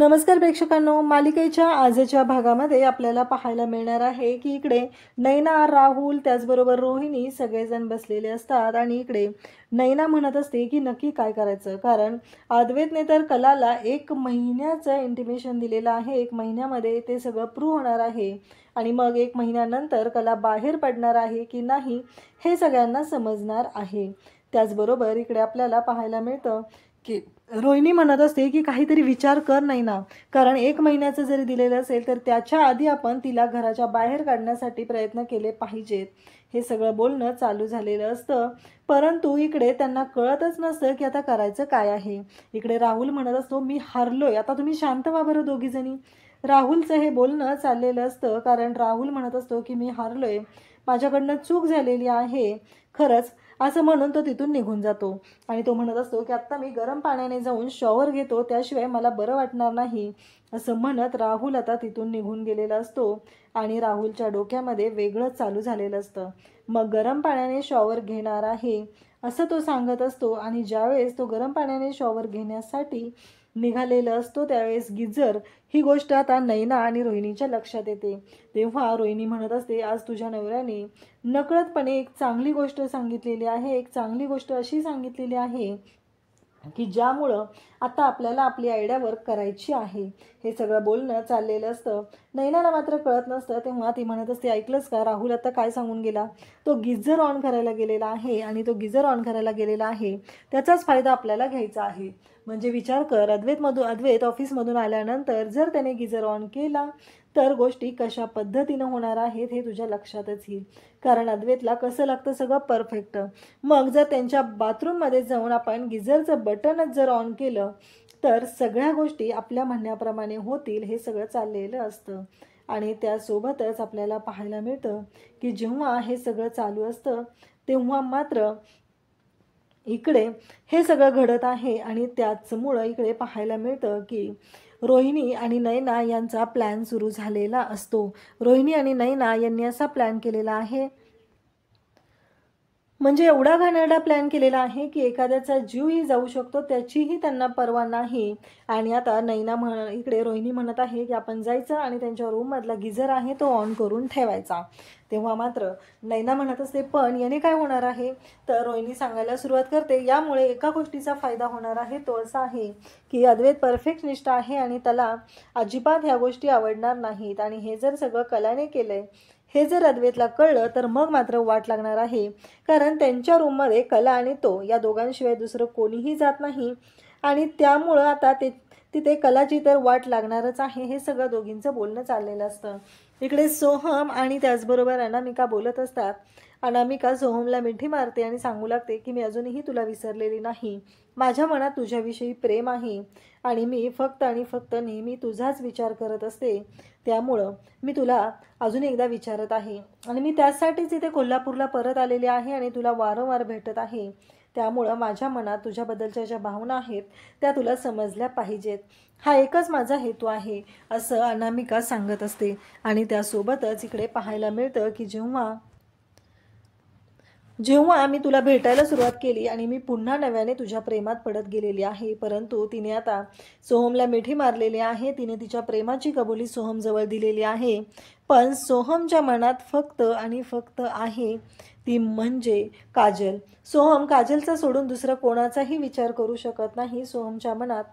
नमस्कार प्रेक्षकांनो, मालिकेच्या आजच्या भागामध्ये आपल्याला पाहायला मिळणार आहे की इकडे नैना, राहुल त्याचबरोबर रोहिणी सगळेजण बसलेले असतात आणि इकडे नैना म्हणत असते की नक्की काय करायचं, कारण अद्वैतने तर कलाला 1 महिन्याचं इंटिमेशन दिलेलं आहे. 1 महिन्यामध्ये ते सगळं प्रूव्ह होणार आहे आणि मग 1 महिन्यानंतर कला बाहेर पडणार आहे की नाही हे सगळ्यांना समजणार आहे. त्याचबरोबर इकडे आपल्याला पाहायला मिळतं की रोहिणी म्हणत असते की काहीतरी विचार कर नाही ना, कारण 1 महिन्याचं जरी दिलेलं असेल तर त्याच्या आधी आपण तिला घराच्या बाहेर काढण्यासाठी प्रयत्न केले पाहिजेत. हे सगळं बोलणं चालू झालेलं असतं, परंतु इकडे त्यांना कळतच नसतं की आता करायचं काय आहे. इकडे राहुल म्हणत असतो मी हारलोय, आता तुम्ही शांत व्हा बरं दोघीजणी. राहुलचं हे बोलणं चाललेलं असतं, कारण राहुल म्हणत असतो की मी हारलोय, माझ्याकडनं चूक झालेली आहे खरंच, असं म्हणून तो तिथून निघून जातो. आणि तो म्हणत असतो की आत्ता मी गरम पाण्याने जाऊन शॉवर घेतो, त्याशिवाय मला बरं वाटणार नाही, असं म्हणत राहुल आता तिथून निघून गेलेला असतो. आणि राहुलच्या डोक्यामध्ये वेगळंच चालू झालेलं असतं. मग गरम पाण्याने शॉवर घेणार आहे असं तो सांगत असतो. आणि ज्यावेळेस तो गरम पाण्याने शॉवर घेण्यासाठी निघालेला असतो त्यावेळेस गिझर ही गोष्ट आता नैना आणि रोहिणीच्या लक्षात येते. तेव्हा रोहिणी म्हणत असते आज तुझ्या नवऱ्याने नकळतपणे एक चांगली गोष्ट सांगितलेली आहे, एक चांगली गोष्ट अशी सांगितलेली आहे की ज्यामुळं आता आपल्याला आपली आयडिया वर्क करायची आहे. हे सगळं बोलणं चाललेलं असतं. नैनाला मात्र कळत नसतं. तेव्हा ती म्हणत असते ऐकलंस का, राहुल आता काय सांगून गेला, तो गिझर ऑन करायला गेलेला आहे आणि तो गिझर ऑन करायला गेलेला आहे त्याचाच फायदा आपल्याला घ्यायचा आहे. म्हणजे विचार कर, अद्वैत ऑफिसमधून आल्यानंतर जर त्याने गिझर ऑन केला तर गोष्टी कशा पद्धतीनं होणार आहेत हे तुझ्या लक्षातच येईल, कारण अद्वैतला कसं लागतं सगळं परफेक्ट. मग जर त्यांच्या बाथरूममध्ये जाऊन आपण गिझरचं बटनच जर ऑन केलं तर सगळ्या गोष्टी आपल्या म्हणण्याप्रमाणे होतील, हे सगळं चाललेलं असतं. आणि त्यासोबतच आपल्याला पाहायला मिळतं की जेव्हा हे सगळं चालू असतं तेव्हा मात्र इकडे हे सगळं घडत आहे. आणि त्याचमुळं इकडे पाहायला मिळतं की रोहिणी आणि नैना यांचा प्लॅन सुरू झालेला असतो. रोहिणी आणि नैना यांनी असा प्लॅन केलेला आहे, म्हणजे एवढा घाणेरडा प्लॅन केलेला आहे की एखाद्याचा जीवही जाऊ शकतो त्याचीही त्यांना पर्वा नाही. आणि आता इकडे रोहिणी म्हणत आहे की आपण जायचं आणि त्यांच्या रूममधला गिझर आहे तो ऑन करून ठेवायचा. तेव्हा मात्र नैना म्हणत असते पण याने काय होणार आहे, तर रोहिणी सांगायला सुरुवात करते यामुळे एका गोष्टीचा फायदा होणार आहे, तो असा आहे की अद्वैत परफेक्शनिस्ट आहे आणि त्याला अजिबात ह्या गोष्टी आवडणार नाहीत. आणि हे जर सगळं कलाने केलंय हे जर अद्वैतला कळलं तर मग मात्र वाट लागणार आहे, कारण त्यांच्या रूममध्ये कला आणि तो या दोघांशिवाय दुसरं कोणीही जात नाही. आणि त्यामुळं आता तिथे कलाची तर वाट लागणारच आहे. हे सगळं दोघींचं बोलणं चाललेलं असतं. इकडे सोहम आणि त्याचबरोबर अनामिका बोलत असतात. अनामिका सोहमला मिठी मारते आणि सांगू लागते की मी अजूनही तुला विसरलेली नाही, माझ्या मनात तुझ्याविषयी प्रेम आहे आणि मी फक्त आणि फक्त नेहमी तुझाच विचार करत असते, त्यामुळं मी तुला अजून एकदा विचारत आहे आणि मी त्यासाठीच इथे कोल्हापूरला परत आलेले आहे आणि तुला वारंवार भेटत आहे. त्यामुळं माझ्या मनात तुझ्याबद्दलच्या ज्या भावना आहेत त्या तुला समजल्या पाहिजेत, हा एकच माझा हेतू आहे, असं अनामिका सांगत असते. आणि त्यासोबतच इकडे पाहायला मिळतं की जेव्हा मी तुला भेटायला सुरुवात केली आणि मी पुन्हा नव्याने तुझ्या प्रेमात पडत गेलेली आहे, परंतु तिने आता सोहमला मिठी मारलेली आहे, तिने तिच्या प्रेमाची कबुली सोहमजवळ दिलेली आहे. पण सोहमच्या मनात फक्त आणि फक्त आहे ती म्हणजे काजल. सोहम काजलचा सोडून दुसरा कोणाचाही विचार करू शकत नाही. सोहमच्या मनात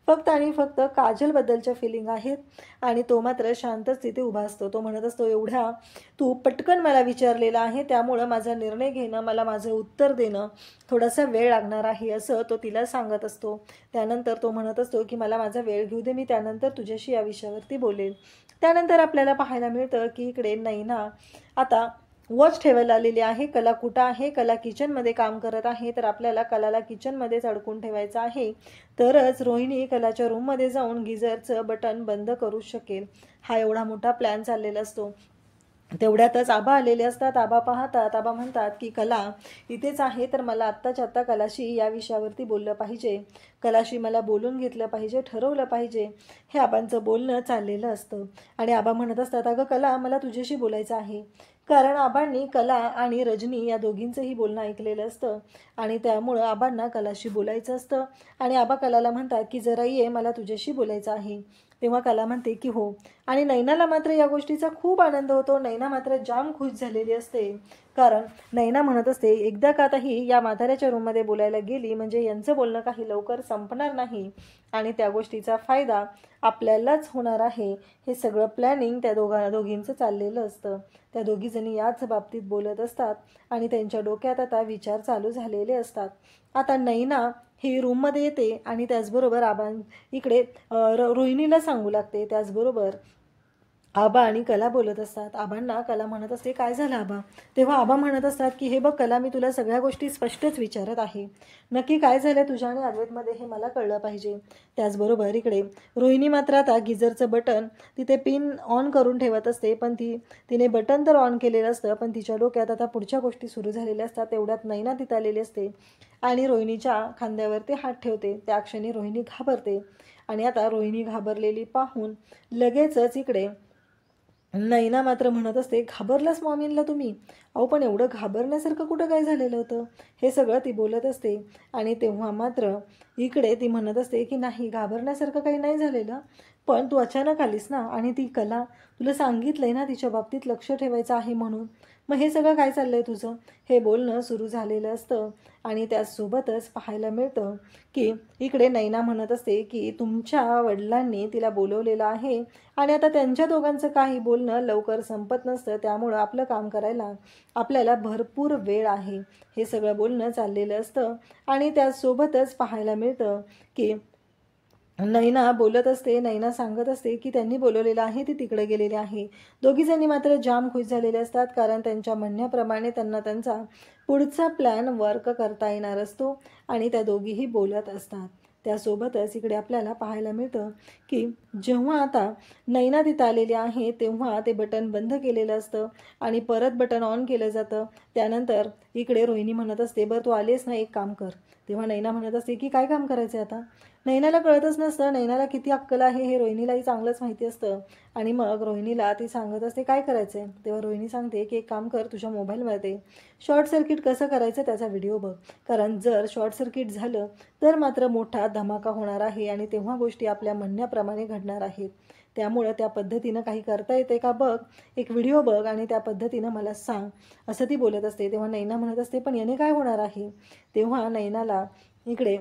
फक्त आणि फक्त काजलबद्दलच्या फिलिंग आहेत आणि तो मात्र शांतच तिथे उभा असतो. तो म्हणत असतो एवढ्या तू पटकन मला विचारलेला आहे, त्यामुळं माझा निर्णय घेणं, मला माझं उत्तर देणं थोडासा वेळ लागणार आहे, असं तो तिला सांगत असतो. त्यानंतर तो म्हणत असतो की मला माझा वेळ घेऊ दे, मी त्यानंतर तुझ्याशी या विषयावरती बोलेल. त्यानंतर आपल्याला पाहायला मिळतं की इकडे नैना आता वॉच ठेवायला आलेली आहे. कला कुठं आहे, कला किचनमध्ये काम करत आहे, तर आपल्याला कलाला किचनमध्येच अडकून ठेवायचं आहे, तरच रोहिणी कलाच्या रूममध्ये जाऊन गिझरचं बटन बंद करू शकेल. हा एवढा मोठा प्लॅन चाललेला असतो. तेवढ्यातच आबा आलेले असतात. आबा पाहतात, आबा म्हणतात की कला इथेच आहे, तर मला आत्ताच्या आत्ता कलाशी या विषयावरती बोललं पाहिजे, कलाशी मला बोलून घेतलं पाहिजे, ठरवलं पाहिजे, हे आबांचं बोलणं चाललेलं असतं. आणि आबा म्हणत असतात अगं कला, मला तुझ्याशी बोलायचं आहे. कारण आबांनी कला आणि रजनी या दोघींचंही बोलणं ऐकलेलं असतं आणि त्यामुळं आबांना कलाशी बोलायचं असतं आणि आबा कलाला म्हणतात की जरा ये, मला तुझ्याशी बोलायचं आहे. तेव्हा कला म्हणते की हो. आणि नैनाला मात्र या गोष्टीचा खूप आनंद होतो. नैना मात्र जाम खुश झालेली असते, कारण नैना म्हणत असते एकदा का आता या म्हाताऱ्याच्या रूममध्ये बोलायला गेली म्हणजे यांचं बोलणं काही लवकर संपणार नाही आणि त्या गोष्टीचा फायदा आपल्यालाच होणार आहे. हे सगळं प्लॅनिंग त्या दोघींचं चाललेलं असतं. त्या दोघीजणी याच बाबतीत बोलत असतात आणि त्यांच्या डोक्यात आता विचार चालू झालेले असतात. आता नैना ही रूममध्ये येते आणि त्याचबरोबर इकडे रोहिणीला सांगू लागते. त्याचबरोबर आबा आणि कला बोलत असतात. आबांना कला म्हणत असते काय झालं आबा? तेव्हा आबा म्हणत असतात की हे बघ कला, मी तुला सगळ्या गोष्टी स्पष्टच विचारत आहे. नक्की काय झालं तुझ्या आणि अद्वैतमध्ये हे मला कळलं पाहिजे. त्याचबरोबर इकडे रोहिणी मात्र आता गिझरचं बटन तिथे पिन ऑन करून ठेवत असते, पण तिने बटन तर ऑन केलेलं असतं, पण तिच्या डोक्यात आता पुढच्या गोष्टी सुरू झालेल्या असतात. तेवढ्यात नैना तिथं आलेली असते आणि रोहिणीच्या खांद्यावर ते हात ठेवते. त्या क्षणी रोहिणी घाबरते आणि आता रोहिणी घाबरलेली पाहून लगेचच इकडे नैना मात्र म्हणत असते घाबरलास मॉमीनला तुम्ही? अहो पण एवढं घाबरण्यासारखं कुठं काय झालेलं होतं? हे सगळं ती बोलत असते आणि तेव्हा मात्र इकडे ती म्हणत असते की नाही, घाबरण्यासारखं काही नाही झालेलं, पण तू अचानक आलीस ना आणि ती कला तुला सांगितलंय ना तिच्या बाबतीत लक्ष ठेवायचं आहे म्हणून, मग हे सगळं काय चाललंय तुझं? हे बोलणं सुरू झालेलं असतं आणि त्याचसोबतच पाहायला मिळतं की इकडे नैना म्हणत असते की तुमच्या वडिलांनी तिला बोलवलेलं आहे आणि आता त्यांच्या दोघांचं काही बोलणं लवकर संपत नसतं, त्यामुळं आपलं काम करायला आपल्याला भरपूर वेळ आहे. हे सगळं बोलणं चाललेलं असतं आणि त्याचसोबतच पाहायला मिळतं की नैना बोलत असते. नैना सांगत असते की त्यांनी बोलवलेलं आहे, ती तिकडे गेलेली आहे. दोघीजणी मात्र जाम खुश झालेले असतात, कारण त्यांच्या म्हणण्याप्रमाणे त्यांना त्यांचा पुढचा प्लॅन वर्क करता येणार असतो आणि त्या दोघीही बोलत असतात. त्यासोबतच इकडे आपल्याला पाहायला मिळतं की जेव्हा आता नैना तिथं आलेली आहे तेव्हा ते बटन बंद केलेलं असतं आणि परत बटन ऑन केलं जातं. त्यानंतर इकडे रोहिणी म्हणत असते बरं तू आलीस ना, एक काम कर. तेव्हा नैना म्हणत असते की काय काम करायचं आता? नैनाला कळतच नसतं नैनाला किती अक्कल आहे हे रोहिणीलाही चांगलंच माहिती असतं आणि मग रोहिणीला ती सांगत असते काय करायचं आहे. तेव्हा रोहिणी सांगते की एक काम कर, तुझ्या मोबाईलमध्ये शॉर्ट सर्किट कसं करायचं त्याचा व्हिडिओ बघ, कारण जर शॉर्ट सर्किट झालं तर मात्र मोठा धमाका होणार आहे आणि तेव्हा गोष्टी आपल्या म्हणण्याप्रमाणे घडणार आहेत. त्यामुळं त्या पद्धतीनं काही करता येते का बघ, एक व्हिडिओ बघ आणि त्या पद्धतीनं मला सांग, असं ती बोलत असते. तेव्हा नैना म्हणत असते पण याने काय होणार आहे? तेव्हा नैनाला इकडे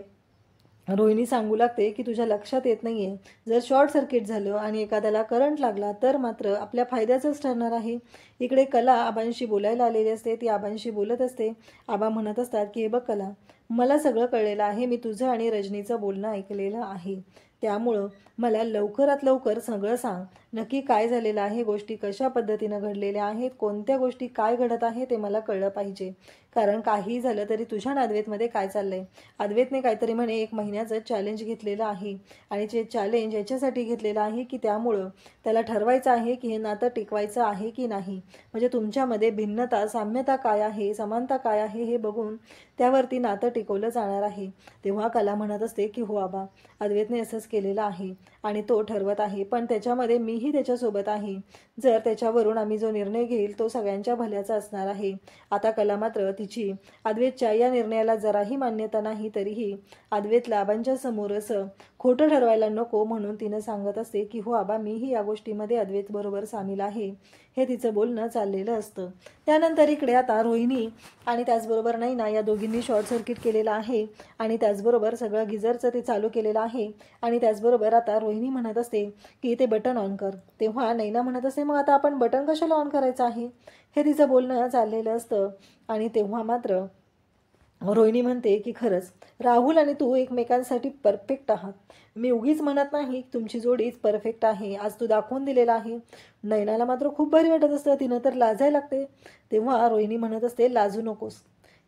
रोहिणी सांगू लागते की तुझ्या लक्षात येत नाही आहे, जर शॉर्ट सर्किट झालं आणि एखाद्याला करंट लागला तर मात्र आपल्या फायद्याचंच ठरणार आहे. इकडे कला आबांशी बोलायला आलेली असते. ती आबांशी बोलत असते. आबा म्हणत असतात की हे बघ कला, मला सगळं कळलेलं आहे, मी तुझं आणि रजनीचं बोलणं ऐकलेलं आहे, त्यामुळं मला लवकरात लवकर सगळं सांग, नक्की काय झालेलं आहे, गोष्टी कशा पद्धतीनं घडलेल्या आहेत, कोणत्या गोष्टी काय घडत आहे ते मला कळलं पाहिजे. कारण काही झालं तरी तुझ्या अद्वैतमध्ये काय चाललंय? अद्वैतने काहीतरी म्हणे 1 महिन्याचं चॅलेंज घेतलेलं आहे आणि ते चॅलेंज याच्यासाठी घेतलेलं आहे की त्यामुळं त्याला ठरवायचं आहे की हे नातं टिकवायचं आहे की नाही, म्हणजे तुमच्यामध्ये भिन्नता साम्यता काय आहे, समानता काय आहे हे बघून त्यावरती नातं टिकवलं जाणार आहे. तेव्हा कला म्हणत असते की हो आबा, अद्वैतने असंच केलेलं आहे आणि तो ठरवत आहे, पण त्याच्यामध्ये मीही त्याच्यासोबत आहे. जर त्याच्यावरून आम्ही जो निर्णय घेईल तो सगळ्यांच्या भल्याचा असणार आहे. आता कला मात्र तिची अद्वैतच्या या निर्णयाला जराही मान्यता नाही, तरीही अद्वैतला आबांच्या समोर असं खोटं ठरवायला नको म्हणून तिनं सांगत असते की हो आबा, मीही या गोष्टीमध्ये अद्वैत बरोबर सामील आहे. हे तिचं बोलणं चाललेलं असतं. त्यानंतर इकडे आता रोहिणी आणि त्याचबरोबर नैना या दोघींनी शॉर्ट सर्किट केलेलं आहे आणि त्याचबरोबर सगळं गिझरचं ते चालू केलेलं आहे आणि त्याचबरोबर आता रोहिणी म्हणत असते की ते बटन ऑन कर. तेव्हा नैना म्हणत असते मग आता आपण बटन कशाला ऑन करायचं आहे? हे तिचं बोलणं चाललेलं असतं आणि तेव्हा मात्र रोहिणी म्हणते की खरंच राहुल आणि तू एकमेकांसाठी परफेक्ट आहात. मी उगीच म्हणत नाही तुमची जोडीच परफेक्ट आहे, आज तू दाखवून दिलेला आहे. नैनाला मात्र खूप भारी वाटत असतं, तिनं तर लाजायला लागते. तेव्हा रोहिणी म्हणत असते लाजू नकोस,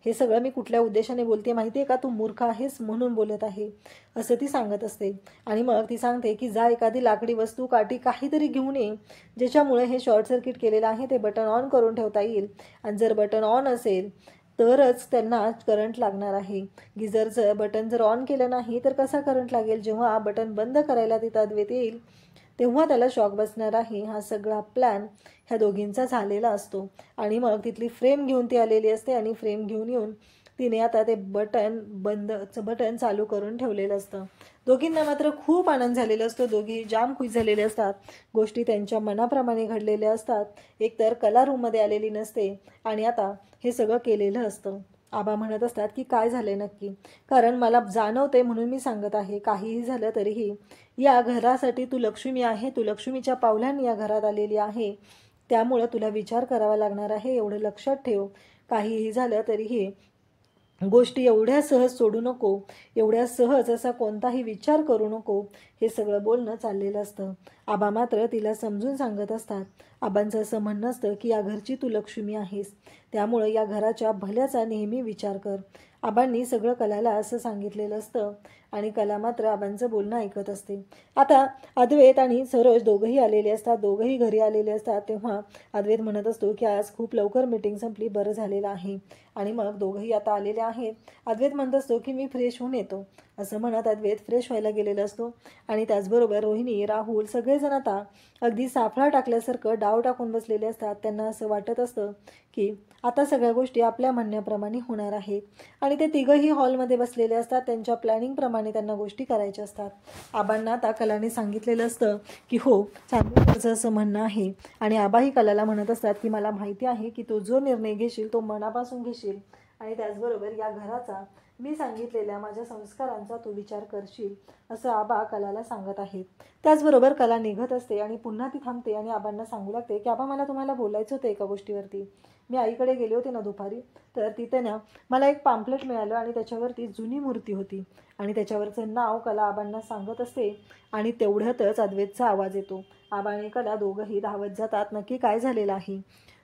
हे सगळं मी कुठल्या उद्देशाने बोलते माहिती आहे का, तू मूर्ख आहेस म्हणून बोलत आहे, असं ती सांगत असते. आणि मग ती सांगते की जा एखादी लाकडी वस्तू काठी काहीतरी घेऊन ये, ज्याच्यामुळे हे शॉर्ट सर्किट केलेलं आहे ते बटन ऑन करून ठेवता येईल आणि जर बटन ऑन असेल तरच त्यांना करंट लागणार आहे. गिझरचं बटन जर ऑन केलं नाही तर कसा करंट लागेल? जेव्हा बटन बंद करायला तिथं अद्वैत येईल तेव्हा त्याला शॉक बसणार आहे. हा सगळा प्लॅन ह्या दोघींचा झालेला असतो. आणि मग तिथली फ्रेम घेऊन ती आलेली असते आणि फ्रेम घेऊन येऊन तिने आता ते बंदचं बटन चालू करून ठेवलेलं असतं. दोघींना मात्र खूप आनंद झालेला असतो. दोघी जाम खुश झालेले असतात. गोष्टी त्यांच्या मनाप्रमाणे घडलेल्या असतात. एकतर कला रूममध्ये आलेली नसते आणि आता हे सगळं केलेलं असतं. आबा म्हणत असतात की काय झालंय नक्की? कारण मला जाणवते म्हणून मी सांगत आहे. काहीही झालं तरीही या घरासाठी तू लक्ष्मी आहे. तू लक्ष्मीच्या पावलांनी या घरात आलेली आहे. त्यामुळं तुला विचार करावा लागणार आहे. एवढं लक्षात ठेव. काहीही झालं तरीही गोष्टी एवढ्या सहज सोडू नको. एवढ्या सहज असा कोणताही विचार करू नको. हे सगळं बोलणं चाललेलं असतं. आबा मात्र तिला समजून सांगत असतात. आबांचं असं म्हणणं असतं की या घरची तू लक्ष्मी आहेस. त्यामुळं या घराच्या भल्याचा नेहमी विचार कर. आबांनी सगळं कलाला असं सांगितलेलं असतं आणि कला मात्र आबांचं बोलणं ऐकत असते. आता अद्वैत आणि सरोज दोघंही आलेले असतात. दोघंही घरी आलेले असतात. तेव्हा अद्वैत म्हणत असतो की आज खूप लवकर मीटिंग संपली, बरं झालेलं आहे. आणि मग दोघंही आता आलेले आहेत. अद्वैत म्हणत असतो की मी फ्रेश होऊन येतो. असं म्हणत अद्वैत फ्रेश व्हायला गेलेला असतो. आणि त्याचबरोबर रोहिणी, राहुल सगळेजण आता अगदी साफळा टाकल्यासारखं डाव टाकून बसलेले असतात. त्यांना असं वाटत असतं की आता सगळ्या गोष्टी आपल्या म्हणण्याप्रमाणे होणार आहेत. आणि ते तिघंही हॉलमध्ये बसलेले असतात. त्यांच्या प्लॅनिंगप्रमाणे त्यांना गोष्टी करायच्या असतात. आबांना आता कलाने सांगितलेलं असतं की हो चांगलं असं म्हणणं आहे. आणि आबाही कलाला म्हणत असतात की मला माहिती आहे की तो जो निर्णय घेशील तो मनापासून घेशील आणि त्याचबरोबर या घराचा मी सांगितलेल्या माझ्या संस्कारांचा तू विचार करशील असं आबा कलाला सांगत आहेत. त्याचबरोबर कला निघत असते आणि पुन्हा ती थांबते आणि आबांना सांगू लागते की आबा मला तुम्हाला बोलायचं होतं एका गोष्टीवरती. मी आईकडे गेले होते ना दुपारी, तर तिथे ना मला एक पॅम्पलेट मिळालं आणि त्याच्यावरती जुनी मूर्ती होती आणि त्याच्यावरचं नाव कला आबांना सांगत असते. आणि तेवढ्यातच अद्वैतचा आवाज येतो. आबा आणि कला दोघंही धावत जातात. नक्की काय झालेलं आहे?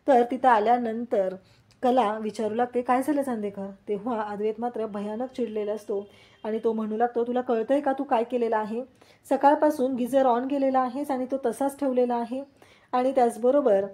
तर तिथं आल्यानंतर कला विचारू लागते काय झालं चांदेकर? तेव्हा अद्वैत मात्र भयानक चिडलेला असतो आणि तो म्हणू लागतो तुला कळतंय का तू काय केलेलं आहे? सकाळपासून गिझर ऑन केलेला आहेस आणि तो तसाच ठेवलेला आहे. आणि त्याचबरोबर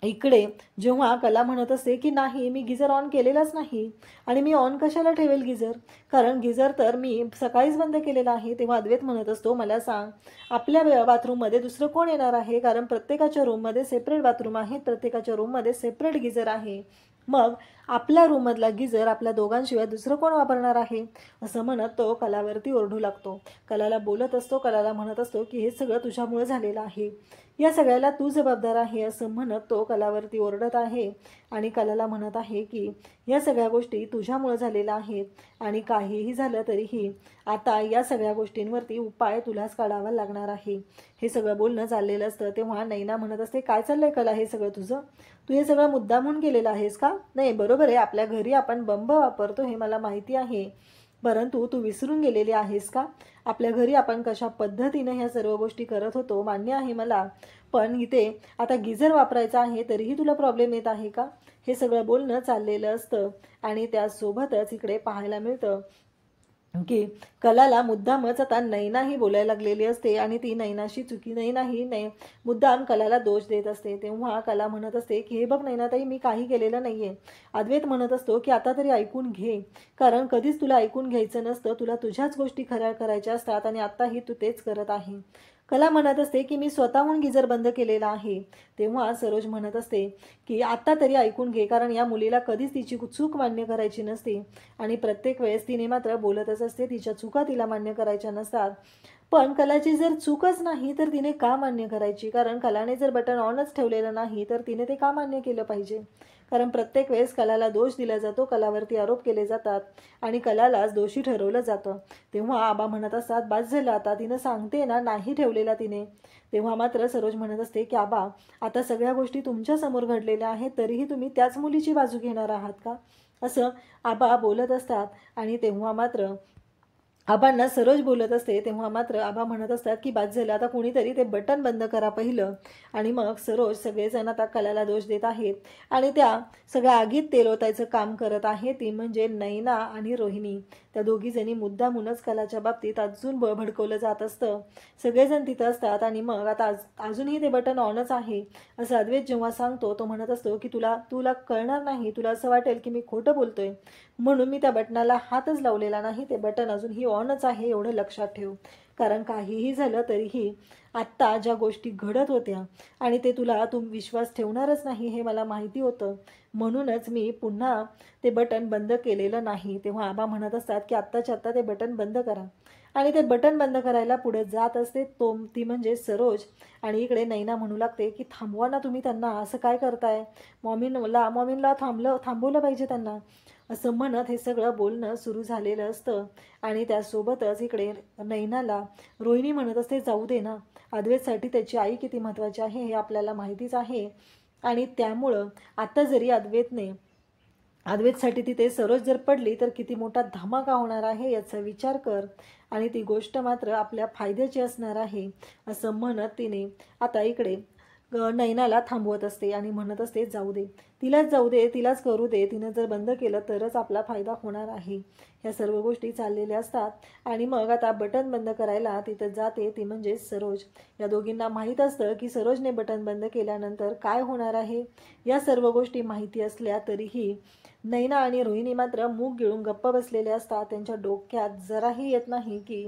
इकडे जेव्हा कला म्हणत असते की नाही मी गिझर ऑन केलेलाच नाही आणि मी ऑन कशाला ठेवेल गिझर, कारण गिझर तर मी सकाळीच बंद केलेला आहे. तेव्हा अद्वैत म्हणत असतो मला सांग आपल्या बाथरूममध्ये दुसरं कोण येणार आहे? कारण प्रत्येकाच्या रूममध्ये सेपरेट बाथरूम आहेत. प्रत्येकाच्या रूममध्ये सेपरेट गिझर आहे. मग आपल्या रूममधला गिझर आपल्या दोघांशिवाय दुसरं कोण वापरणार आहे? असं म्हणत तो कलावरती ओरडू लागतो. कलाला बोलत असतो. कलाला म्हणत असतो की हे सगळं तुझ्यामुळे झालेलं आहे. या सगळ्याला तू जबाबदार आहे असं म्हणत तो कलावरती ओरडत आहे आणि कलाला म्हणत आहे की या सगळ्या गोष्टी तुझ्यामुळे झालेल्या आहेत आणि काहीही झालं तरीही आता या सगळ्या गोष्टींवरती उपाय तुलाच काढावा लागणार आहे. हे सगळं बोलणं चाललेलं असतं. तेव्हा नैना म्हणत असते काय चाललंय कला हे सगळं तुझं? तू हे सगळं मुद्दामून केलेलं आहेस का? नाही बरोबर आहे, आपल्या घरी आपण बंब वापरतो हे मला माहिती आहे, परंतु तू विसरून गेलेली आहेस का आपल्या घरी आपण कशा पद्धतीने ह्या सर्व गोष्टी करत होतो? मान्य आहे मला, पण इथे आता गिझर वापरायचा आहे तरीही तुला प्रॉब्लेम येत आहे का? हे सगळं बोलणं चाललेलं असतं. आणि त्यासोबतच इकडे पाहायला मिळतं की कलाला मुद्दामच आता नैनाही बोलायला लागलेली असते आणि ती नैनाशी नैनाही मुद्दाम कलाला दोष देत असते. तेव्हा कला म्हणत असते की हे बघ नैनाताई मी काही केलेलं नाहीये. अद्वैत म्हणत असतो की आता तरी ऐकून घे, कारण कधीच तुला ऐकून घ्यायचं नसतं. तुला तुझ्याच गोष्टी खऱ्या करायच्या असतात आणि आत्ताही तू तेच करत आहे. कला म्हणत असते की मी स्वतःहून गिझर बंद केलेला आहे. तेव्हा सरोज म्हणत असते की आता तरी ऐकून घे, कारण या मुलीला कधीच तिची चूक मान्य करायची नसते आणि प्रत्येक वेळेस तिने मात्र बोलतच असते. तिच्या चुका तिला मान्य करायच्या नसतात. पण कलाची जर चूकच नाही तर तिने का मान्य करायची? कारण कलाने जर बटन ऑनच ठेवलेलं नाही तर तिने ते का मान्य केलं पाहिजे? कारण प्रत्येक वेळेस कलाला दोष दिला जातो, कलावरती आरोप केले जातात आणि कलालाच दोषी ठरवलं जातं. तेव्हा आबा म्हणत असतात बास झालं आता, तिनं सांगते ना नाही ठेवलेला तिने. तेव्हा मात्र सरोज म्हणत असते की आबा आता सगळ्या गोष्टी तुमच्या समोर घडलेल्या आहेत तरीही तुम्ही त्याच मुलीची बाजू घेणार आहात का? असं आबा बोलत असतात. आणि तेव्हा मात्र आबांना सरोज बोलत असते तेव्हा मात्र आबा म्हणत असतात की बाद झालं, आता कोणीतरी ते बटन बंद करा पहिलं. आणि मग सरोज सगळेजण आता कलाला दोष देत आहेत आणि त्या सगळ्या आगीत तेल ओतायचं काम करत आहे. ती म्हणजे नैना आणि रोहिणी. त्या दोघीजणी मुद्दामूनच कलाच्या बाबतीत अजून भडकवलं जात असतं. सगळेजण तिथं असतात आणि मग आता अजूनही ते बटन ऑनच आहे असं अद्वैत जेव्हा सांगतो तो म्हणत असतो की तुला तुला कळणार नाही, तुला असं वाटेल की मी खोटं बोलतोय म्हणून मी त्या बटनाला हातच लावलेला नाही. ते बटन अजूनही ऑनच आहे, एवढं लक्षात ठेव. कारण काहीही झालं तरीही आत्ता ज्या गोष्टी घडत होत्या आणि ते तू विश्वास ठेवणारच नाही हे मला माहिती होतं. म्हणूनच मी पुन्हा ते बटन बंद केलेलं नाही. तेव्हा आबा म्हणत असतात की आत्ताच्या आत्ता ते बटन बंद करा. आणि ते बटन बंद करायला पुढे जात असते ती म्हणजे सरोज. आणि इकडे नैना म्हणू लागते की थांबवा ना तुम्ही त्यांना, असं काय करताय, मॉमीनला थांबवलं पाहिजे त्यांना, असं म्हणत हे सगळं बोलणं सुरू झालेलं असतं. आणि त्यासोबतच इकडे नैनाला रोहिणी म्हणत असते जाऊ दे ना, अद्वैतसाठी त्याची आई किती महत्त्वाची आहे हे आपल्याला माहितीच आहे. आणि त्यामुळं आता जरी अद्वैतसाठी तिथे सरोज जर पडली तर किती मोठा धमाका होणार आहे याचा विचार कर. आणि ती गोष्ट मात्र आपल्या फायद्याची असणार आहे असं म्हणत तिने आता इकडे नैनाला थांबवत असते आणि म्हणत असते जाऊ दे, तिलाच जाऊ दे, तिलाच करू दे, तिनं जर बंद केलं तरच आपला फायदा होणार आहे. ह्या सर्व गोष्टी चाललेल्या असतात. आणि मग आता बटन बंद करायला तिथं जाते ती म्हणजे सरोज. या दोघींना माहीत असतं की सरोजने बटन बंद केल्यानंतर काय होणार आहे. या सर्व गोष्टी माहिती असल्या तरीही नैना आणि रोहिणी मात्र मूग गिळून गप्प बसलेले असतात. त्यांच्या डोक्यात जराही येत नाही की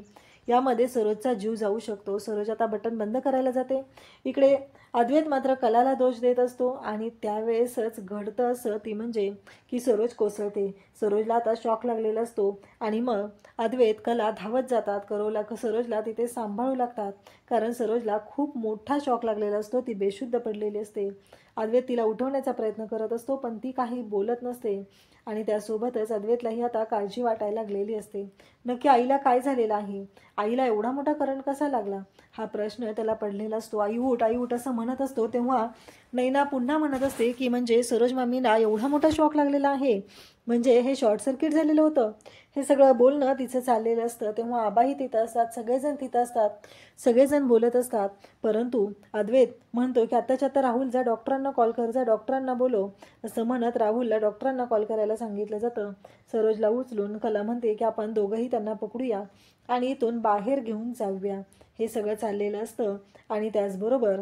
यामध्ये सरोजचा जीव जाऊ शकतो. सरोज आता बटन बंद करायला जाते. इकडे अद्वैत मात्र कलाला दोष देत असतो आणि त्यावेळेसच घडतं असं ती म्हणजे की सरोज कोसळते. सरोजला आता शॉक लागलेला असतो आणि मग अद्वैत कला धावत जातात. सरोजला तिथे सांभाळू लागतात कारण सरोजला खूप मोठा शॉक लागलेला असतो. ती बेशुद्ध पडलेली असते. अद्वैत तिला उठवण्याचा प्रयत्न करत असतो पण ती काही बोलत नसते. आणि त्यासोबतच अद्वैतलाही आता काळजी वाटायला लागलेली असते. नक्की आईला काय झालेलं आहे, आईला एवढा मोठा करंट कसा लागला हा प्रश्न त्याला पडलेला असतो. आई उठ असं म्हणत असतो तेव्हा नैना पुन्हा म्हणत असते की म्हणजे सरोज मामीला एवढा मोठा शॉक लागलेला आहे, म्हणजे हे शॉर्ट सर्किट झालेलं होतं. हे सगळं बोलणं तिचं चाललेलं असतं. तेव्हा आबाही तिथं असतात, सगळेजण तिथं असतात, सगळेजण बोलत असतात. परंतु अद्वैत म्हणतो की आत्ताच्या आता राहुल जा डॉक्टरांना कॉल कर, जा डॉक्टरांना बोलव, असं म्हणत राहुलला डॉक्टरांना कॉल करायला सांगितलं जातं. सरोजला उचलून कला म्हणते की आपण दोघंही त्यांना पकडूया आणि इथून बाहेर घेऊन जाऊया. हे सगळं चाललेलं असतं. आणि त्याचबरोबर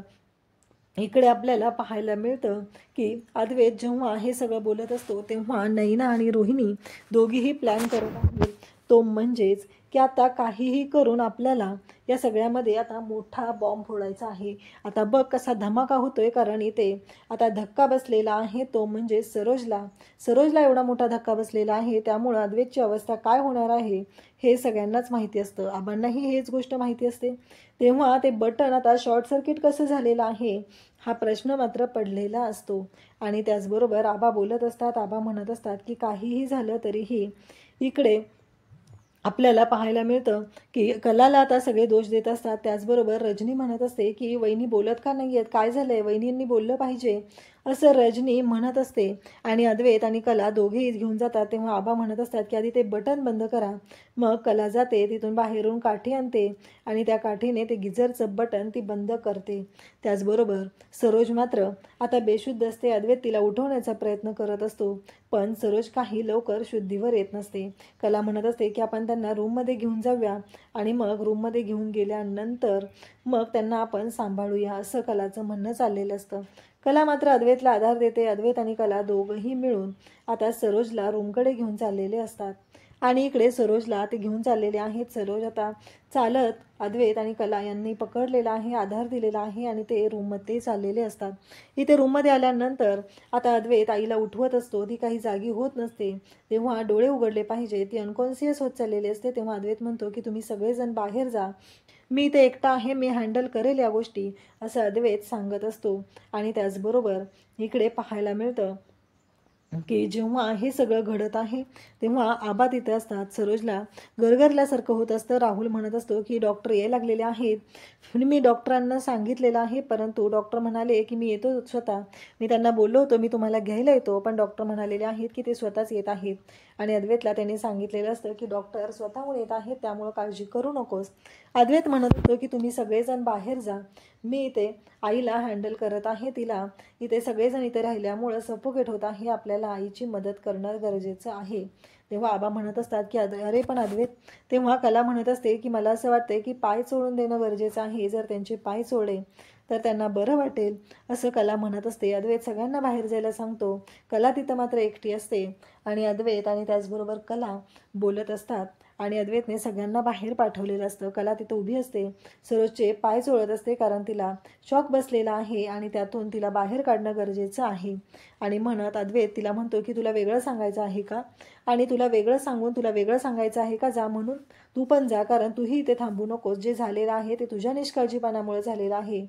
इकडे आपल्याला पाहायला मिळतं की अद्वैत जेव्हा हे सगळं बोलत असतो तेव्हा नैना आणि रोहिणी दोघीही प्लॅन करत आहेत. तो म्हणजेच की आता काहीही करून आपल्याला या सगळ्यामध्ये आता मोठा बॉम्ब फोडायचा आहे. आता बघ कसा धमाका होतोय, कारण इथे आता धक्का बसलेला आहे तो म्हणजे सरोजला एवढा मोठा धक्का बसलेला आहे. त्यामुळं अद्वैतची अवस्था काय होणार आहे हे सगळ्यांनाच माहिती असतं. आबांनाही हेच गोष्ट माहिती असते. तेव्हा ते बटन आता शॉर्ट सर्किट कसं झालेलं आहे हा प्रश्न मात्र पडलेला असतो. आणि त्याचबरोबर आबा बोलत असतात. आबा म्हणत असतात की काहीही झालं तरीही इकडे आपल्याला पाहायला मिळतं की कलाला आता सगळे दोष देत असतात. त्याचबरोबर रजनी म्हणत असते की वहिनी बोलत का नाही आहेत, काय झालंय, वहिनींनी बोललं पाहिजे, असं रजनी म्हणत असते. आणि अद्वैत आणि कला दोघेही घेऊन जातात. तेव्हा आबा म्हणत असतात की आधी ते बटन बंद करा. मग कला जाते, तिथून बाहेरून काठी आणते आणि त्या काठीने ते गिझरचं बटन ती बंद करते. त्याचबरोबर सरोज मात्र आता बेशुद्ध असते. अद्वैत तिला उठवण्याचा प्रयत्न करत असतो पण सरोज काही लवकर शुद्धीवर येत नसते. कला म्हणत असते की आपण त्यांना रूममध्ये घेऊन जाऊया आणि मग रूममध्ये घेऊन गेल्यानंतर मग त्यांना आपण सांभाळूया, असं कलाचं म्हणणं चाललेलं असतं. कला मात्र अद्वैतला आधार देते. अद्वैत आणि कला दोघंही मिळून आता सरोजला रूमकडे घेऊन चाललेले असतात. आणि इकडे सरोजला ते घेऊन चाललेले आहेत. सरोज आता चालत अद्वैत आणि कला यांनी पकडलेला आहे, आधार दिलेला आहे आणि ते रूममध्ये चाललेले असतात. इथे रूममध्ये आल्यानंतर आता अद्वैत आईला उठवत असतो. ती काही जागी होत नसते. तेव्हा डोळे उघडले पाहिजे, ती अनकॉन्शियस होत चाललेली असते. तेव्हा अद्वैत म्हणतो की तुम्ही सगळेजण बाहेर जा, मी इथे एकटा आहे, मी हँडल करेल या गोष्टी, असं अद्वैत सांगत असतो. आणि त्याचबरोबर इकडे पाहायला मिळतं की जेव्हा हे सगळं घडत आहे तेव्हा आबा तिथे असतात. सरोजला गरगरल्यासारखं होत असतं. राहुल म्हणत असतो की डॉक्टर यायला लागलेले आहेत. मी डॉक्टरांना सांगितलेलं आहे, परंतु डॉक्टर म्हणाले की मी येतो स्वतः. मी त्यांना बोललो होतो मी तुम्हाला घ्यायला येतो, पण डॉक्टर म्हणालेले आहेत की ते स्वतःच येत आहेत. आणि अद्वैतला त्यांनी सांगितलेलं असतं की डॉक्टर स्वतःहून येत आहेत, त्यामुळं काळजी करू नकोस. अद्वैत म्हणत होतो की तुम्ही सगळेजण बाहेर जा, मी इथे आईला हँडल करत आहे. तिला इथे सगळेजण इथे राहिल्यामुळं सफोकेट होत आहे, आपल्याला आईची मदत करणं गरजेचं आहे. तेव्हा आबा म्हणत असतात की अरे पण अद्वैत. तेव्हा कला म्हणत असते की मला असं वाटतंय की पाय चोळून देणं गरजेचं आहे. जर त्यांचे पाय चोळले तर त्यांना बरं वाटेल, असं कला म्हणत असते. अद्वैत सगळ्यांना बाहेर जायला सांगतो. कला तिथं मात्र एकटी असते आणि अद्वैत आणि त्याचबरोबर कला बोलत असतात आणि अद्वैतने सगळ्यांना बाहेर पाठवलेलं असतं. कला तिथं उभी असते, सरोजचे पाय चोळत असते, कारण तिला शॉक बसलेला आहे आणि त्यातून तिला बाहेर काढणं गरजेचं आहे. आणि म्हणत अद्वैत तिला म्हणतो की तुला वेगळं सांगायचं आहे का, आणि तुला वेगळं सांगून तुला वेगळं सांगायचं आहे का, जा म्हणून तू पण जा, कारण तूही इथे थांबू नकोस. जे झालेलं आहे ते तुझ्या निष्काळजीपणामुळे झालेलं आहे,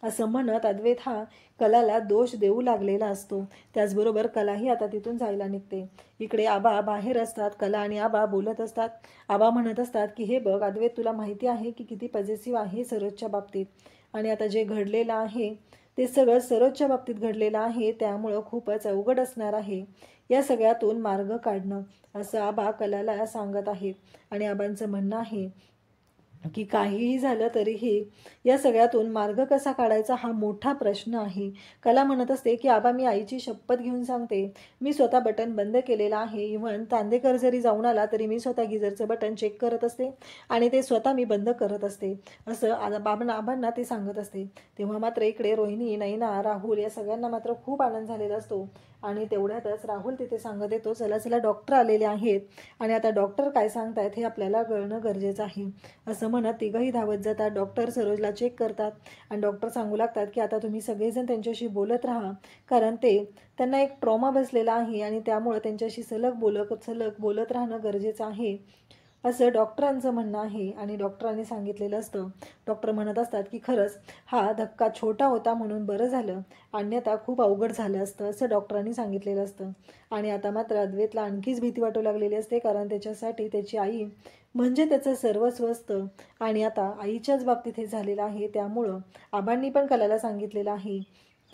असं म्हणत अद्वैत हा कलाला दोष देऊ लागलेला असतो. त्याचबरोबर कलाही आता तिथून जायला निघते. इकडे आबा बाहेर असतात. कला आणि आबा बोलत असतात. आबा म्हणत असतात की हे बघ अद्वैत, तुला माहिती आहे की किती पॉझिटिव्ह आहे सरोजच्या बाबतीत, आणि आता जे घडलेलं आहे ते सगळं सरोजच्या बाबतीत घडलेलं आहे, त्यामुळं खूपच अवघड असणार आहे या सगळ्यातून मार्ग काढणं, असं आबा कलाला सांगत आहेत. आणि आबांचं म्हणणं आहे की काहीही झालं तरीही या सगळ्यातून मार्ग कसा काढायचा हा मोठा प्रश्न आहे. कला म्हणत असते की आबा मी आईची शपथ घेऊन सांगते, मी स्वतः बटन बंद केलेलं आहे. इव्हन तांदेकर जरी जाऊन आला तरी मी स्वतः गिझरचं बटन चेक करत असते आणि ते स्वतः मी बंद करत असते, असं आबांना ते सांगत असते. तेव्हा मात्र इकडे रोहिणी, नैना, राहुल या सगळ्यांना मात्र खूप आनंद झालेला असतो. आणि तेवढ्यातच राहुल तिथे सांगत येतो, चला चला डॉक्टर आलेले आहेत आणि आता डॉक्टर काय सांगतायत हे आपल्याला कळणं गरजेचं आहे, असं म्हणत तिघंही धावत जातात. डॉक्टर सरोजला चेक करतात आणि डॉक्टर सांगू लागतात की आता तुम्ही सगळेजण त्यांच्याशी बोलत राहा, कारण त्यांना एक ट्रॉमा बसलेला आहे आणि त्यामुळं त्यांच्याशी सलग बोलत राहणं गरजेचं आहे, असं डॉक्टरांचं म्हणणं आहे. आणि डॉक्टरांनी सांगितलेलं असतं. डॉक्टर म्हणत असतात की खरंच हा धक्का छोटा होता म्हणून बरं झालं, अन्यथा खूप अवघड झालं असतं, असं डॉक्टरांनी सांगितलेलं असतं. आणि आता मात्र अद्वैतला आणखीच भीती वाटू लागलेली असते, कारण त्याच्यासाठी त्याची आई म्हणजे त्याचं सर्वस्व असतं आणि आता आईच्याच बाबतीत हे झालेलं आहे. त्यामुळं आबांनी पण कलाला सांगितलेलं आहे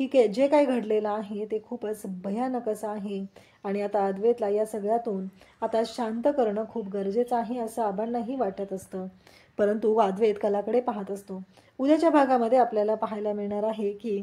की जे काही घडलेलं आहे ते खूपच भयानक असं आहे आणि आता अद्वैतला या सगळ्यातून आता शांत करणं खूप गरजेचं आहे, असं आबांनाही वाटत असतं. परंतु अद्वैत कलाकडे पाहत असतो. उद्याच्या भागामध्ये आपल्याला पाहायला मिळणार आहे की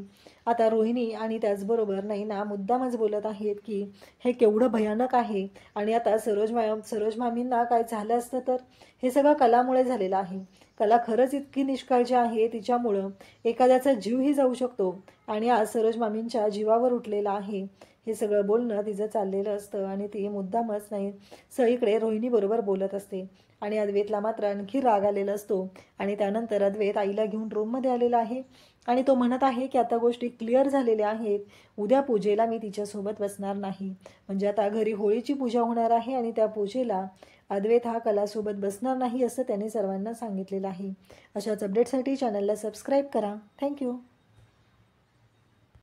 आता रोहिणी आणि त्याचबरोबर नैना मुद्दामच बोलत आहेत की हे केवढं भयानक आहे आणि आता सरोज मामींना काय झालं असतं तर हे सगळं कलामुळे झालेलं आहे. कला खरंच इतकी निष्काळजी आहे, तिच्यामुळं एखाद्याचा जीवही जाऊ शकतो आणि आज सरोज मामींच्या जीवावर उठलेला आहे, हे सगळं बोलणं तिचं चाललेलं असतं आणि ती मुद्दामच नाही सईकडे रोहिणीबरोबर बोलत असते. आणि अद्वैतला मात्र आणखी राग आलेला असतो आणि त्यानंतर अद्वैत आईला घेऊन रूममध्ये आलेला आहे आणि तो म्हणत आहे की आता गोष्टी क्लिअर झालेल्या आहेत, उद्या पूजेला मी तिच्यासोबत बसणार नाही. म्हणजे आता घरी होळीची पूजा होणार आहे आणि त्या पूजेला अद्वैत हा कलासोबत बसणार नाही, असं त्याने सर्वांना सांगितलेलं आहे. अशाच अपडेटसाठी चॅनलला सबस्क्राईब करा. थँक्यू.